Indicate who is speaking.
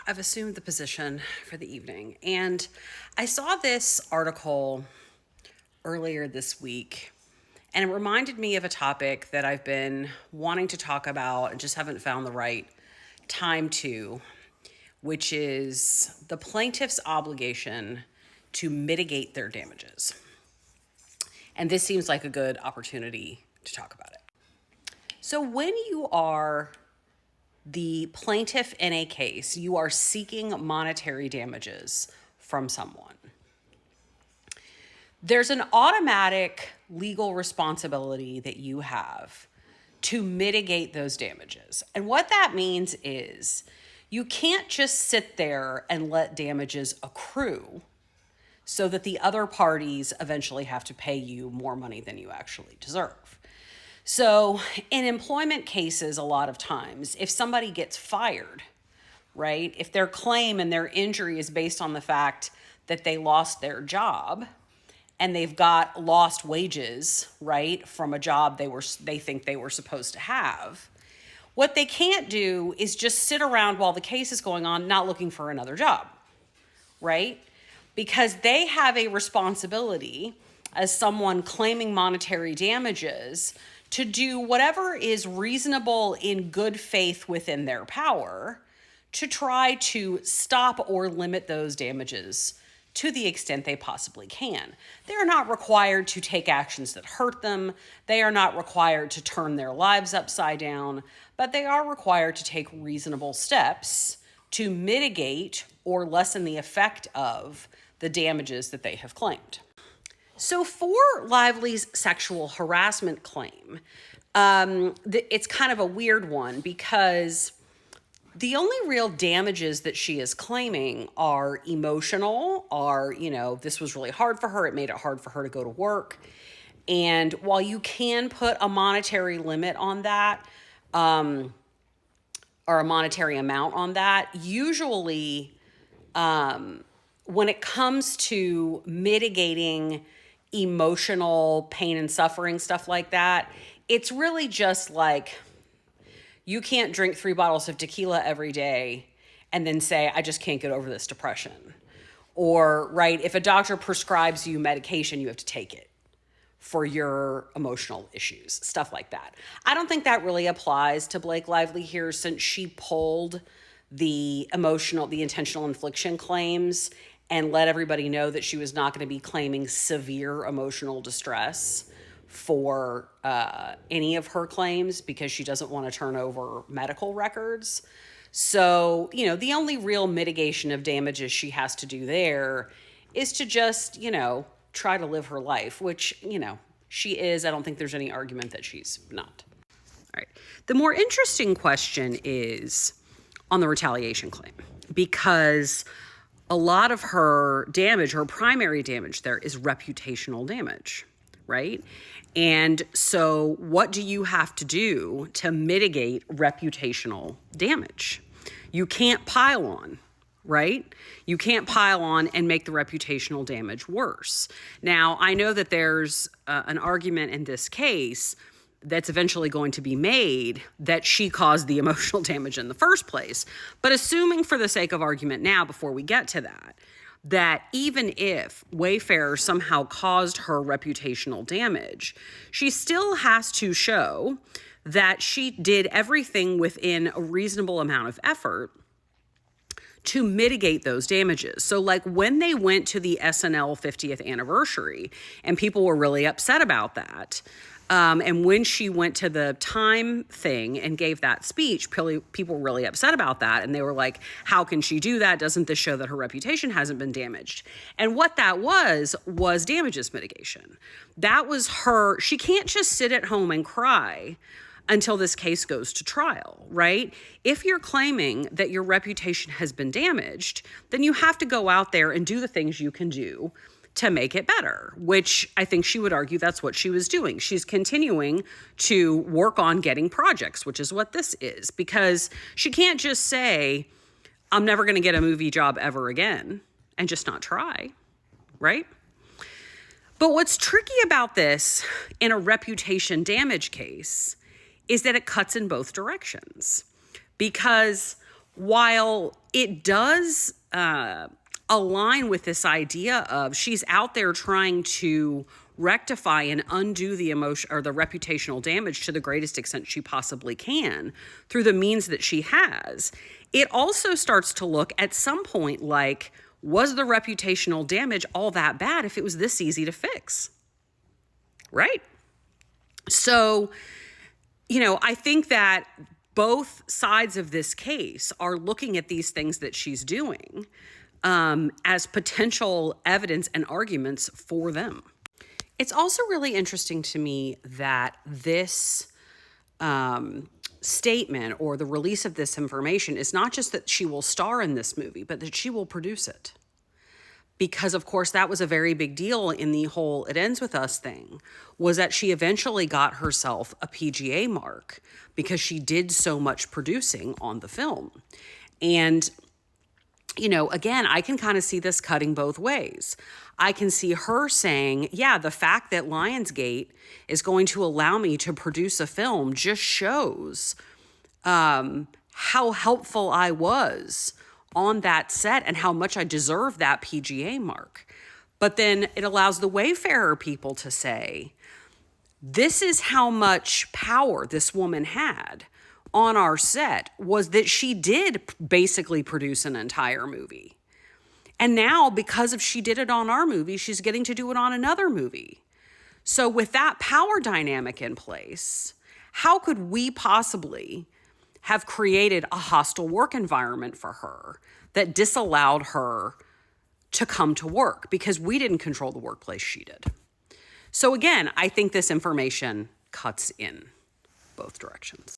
Speaker 1: I've assumed the position for the evening. And I saw this article earlier this week, and it reminded me of a topic that I've been wanting to talk about and just haven't found the right time to, which is the plaintiff's obligation to mitigate their damages. And this seems like a good opportunity to talk about it. So when you are the plaintiff in a case, you are seeking monetary damages from someone. There's an automatic legal responsibility that you have to mitigate those damages. And what that means is you can't just sit there and let damages accrue so that the other parties eventually have to pay you more money than you actually deserve. So in employment cases, a lot of times, if somebody gets fired, right, if their claim and their injury is based on the fact that they lost their job and they've got lost wages, right, from a job they think they were supposed to have, what they can't do is just sit around while the case is going on, not looking for another job, right? Because they have a responsibility as someone claiming monetary damages to do whatever is reasonable in good faith within their power to try to stop or limit those damages to the extent they possibly can. They are not required to take actions that hurt them. They are not required to turn their lives upside down, but they are required to take reasonable steps to mitigate or lessen the effect of the damages that they have claimed. So for Lively's sexual harassment claim, it's kind of a weird one because the only real damages that she is claiming are emotional, this was really hard for her. It made it hard for her to go to work. And while you can put a monetary limit on that, or a monetary amount on that, usually when it comes to mitigating emotional pain and suffering, stuff like that, it's really just like you can't drink 3 bottles of tequila every day and then say, I just can't get over this depression. Or, right, if a doctor prescribes you medication, you have to take it for your emotional issues, stuff like that. I don't think that really applies to Blake Lively here since she pulled the intentional infliction claims and let everybody know that she was not going to be claiming severe emotional distress for any of her claims because she doesn't want to turn over medical records. So, the only real mitigation of damages she has to do there is to just, try to live her life, which, she is. I don't think there's any argument that she's not. All right. The more interesting question is on the retaliation claim, because a lot of her damage, her primary damage there is reputational damage, right? And so what do you have to do to mitigate reputational damage? You can't pile on, right? You can't pile on and make the reputational damage worse. Now, I know that there's an argument in this case that's eventually going to be made that she caused the emotional damage in the first place. But assuming for the sake of argument now, before we get to that even if Wayfair somehow caused her reputational damage, she still has to show that she did everything within a reasonable amount of effort to mitigate those damages. So like when they went to the SNL 50th anniversary and people were really upset about that, and when she went to the Time thing and gave that speech, people were really upset about that. And they were like, how can she do that? Doesn't this show that her reputation hasn't been damaged? And what that was damages mitigation. That was her. She can't just sit at home and cry until this case goes to trial, right? If you're claiming that your reputation has been damaged, then you have to go out there and do the things you can do to make it better, which I think she would argue that's what she was doing. She's continuing to work on getting projects, which is what this is, because she can't just say, I'm never going to get a movie job ever again and just not try, right? But what's tricky about this in a reputation damage case is that it cuts in both directions, because while it does align with this idea of she's out there trying to rectify and undo the emotion or the reputational damage to the greatest extent she possibly can through the means that she has, it also starts to look at some point like, was the reputational damage all that bad if it was this easy to fix? Right? So, I think that both sides of this case are looking at these things that she's doing as potential evidence and arguments for them. It's also really interesting to me that this statement or the release of this information is not just that she will star in this movie, but that she will produce it. Because, of course, that was a very big deal in the whole It Ends With Us thing, was that she eventually got herself a PGA mark because she did so much producing on the film. And, again, I can kind of see this cutting both ways. I can see her saying, yeah, the fact that Lionsgate is going to allow me to produce a film just shows how helpful I was on that set and how much I deserve that PGA mark. But then it allows the Wayfarer people to say, this is how much power this woman had on our set, was that she did basically produce an entire movie. And now, because of she did it on our movie, she's getting to do it on another movie. So with that power dynamic in place, how could we possibly have created a hostile work environment for her that disallowed her to come to work because we didn't control the workplace, she did. So again, I think this information cuts in both directions.